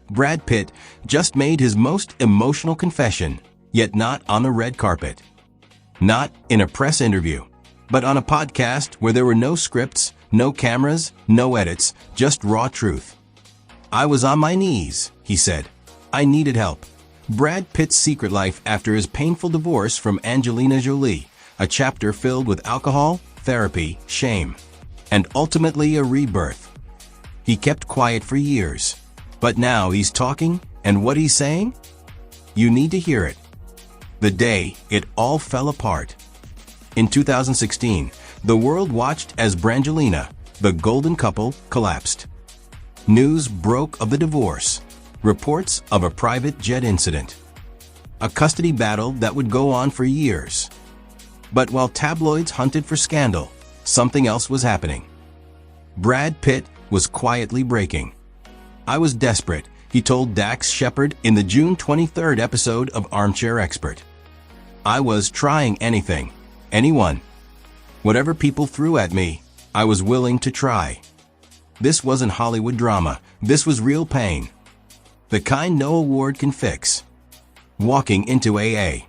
Brad Pitt just made his most emotional confession, yet not on the red carpet. Not in a press interview, but on a podcast where there were no scripts, no cameras, no edits, just raw truth. "I was on my knees," he said. "I needed help." Brad Pitt's secret life after his painful divorce from Angelina Jolie, a chapter filled with alcohol, therapy, shame, and ultimately a rebirth. He kept quiet for years, but now he's talking, and what he's saying? You need to hear it. The day it all fell apart. In 2016, the world watched as Brangelina, the golden couple, collapsed. News broke of the divorce, reports of a private jet incident, a custody battle that would go on for years. But while tabloids hunted for scandal, something else was happening. Brad Pitt was quietly breaking. "I was desperate," he told Dax Shepard in the June 23rd episode of Armchair Expert. "I was trying anything, anyone. Whatever people threw at me, I was willing to try." This wasn't Hollywood drama. This was real pain. The kind no award can fix. Walking into AA.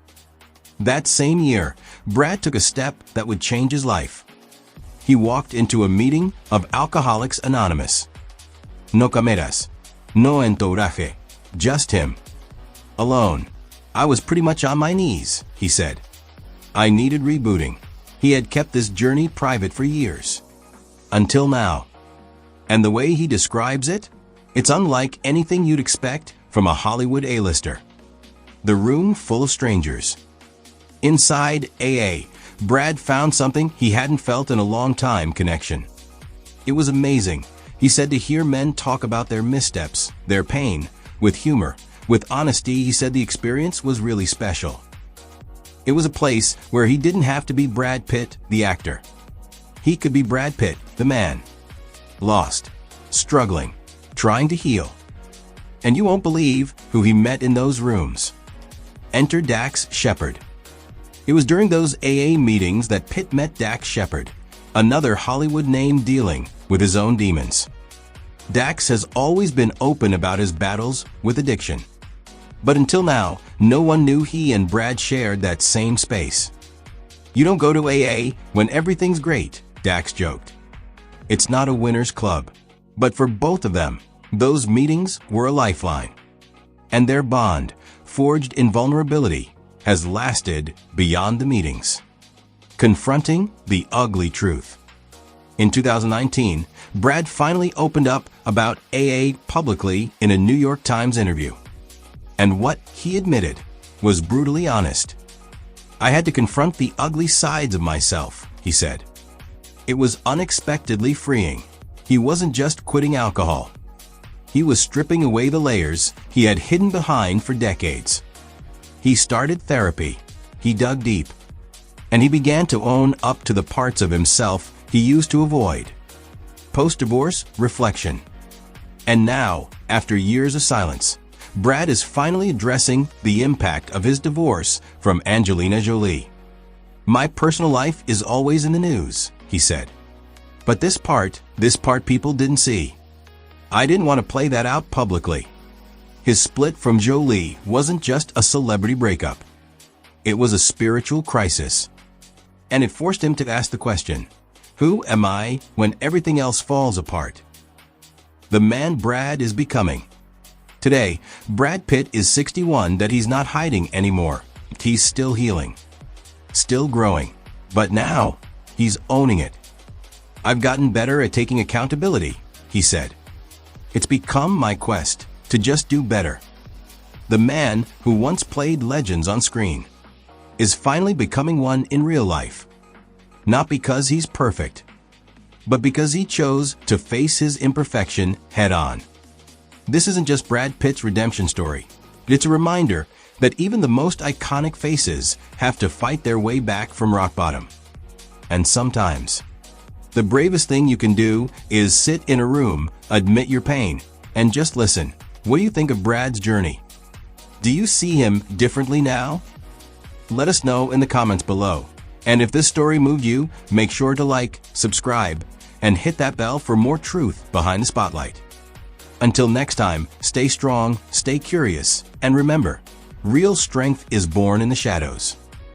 That same year, Brad took a step that would change his life. He walked into a meeting of Alcoholics Anonymous. No cameras. No entourage. Just him. Alone. "I was pretty much on my knees," he said. "I needed rebooting." He had kept this journey private for years. Until now. And the way he describes it? It's unlike anything you'd expect from a Hollywood A-lister. The room full of strangers. Inside AA, Brad found something he hadn't felt in a long time: connection. It was amazing, he said, to hear men talk about their missteps, their pain, with humor, with honesty. He said the experience was really special. It was a place where he didn't have to be Brad Pitt, the actor. He could be Brad Pitt, the man. Lost, struggling, trying to heal. And you won't believe who he met in those rooms. Enter Dax Shepard. It was during those AA meetings that Pitt met Dax Shepard, another Hollywood name dealing with his own demons. Dax has always been open about his battles with addiction. But until now, no one knew he and Brad shared that same space. "You don't go to AA when everything's great," Dax joked. "It's not a winner's club." But for both of them, those meetings were a lifeline. And their bond, forged in vulnerability, has lasted beyond the meetings. Confronting the ugly truth. In 2019, Brad finally opened up about AA publicly in a New York Times interview. And what he admitted was brutally honest. "I had to confront the ugly sides of myself," he said. It was unexpectedly freeing. He wasn't just quitting alcohol. He was stripping away the layers he had hidden behind for decades. He started therapy. He dug deep. And he began to own up to the parts of himself he used to avoid. Post-divorce reflection. And now, after years of silence, Brad is finally addressing the impact of his divorce from Angelina Jolie. "My personal life is always in the news," he said. "But this part people didn't see. I didn't want to play that out publicly." His split from Jolie wasn't just a celebrity breakup. It was a spiritual crisis. And it forced him to ask the question, who am I when everything else falls apart? The man Brad is becoming. Today, Brad Pitt is 61, that he's not hiding anymore. He's still healing. Still growing. But now, he's owning it. "I've gotten better at taking accountability," he said. "It's become my quest to just do better." The man who once played legends on screen is finally becoming one in real life. Not because he's perfect, but because he chose to face his imperfection head on. This isn't just Brad Pitt's redemption story. It's a reminder that even the most iconic faces have to fight their way back from rock bottom. And sometimes, the bravest thing you can do is sit in a room, admit your pain, and just listen. What do you think of Brad's journey? Do you see him differently now? Let us know in the comments below. And if this story moved you, make sure to like, subscribe, and hit that bell for more truth behind the spotlight. Until next time, stay strong, stay curious, and remember, real strength is born in the shadows.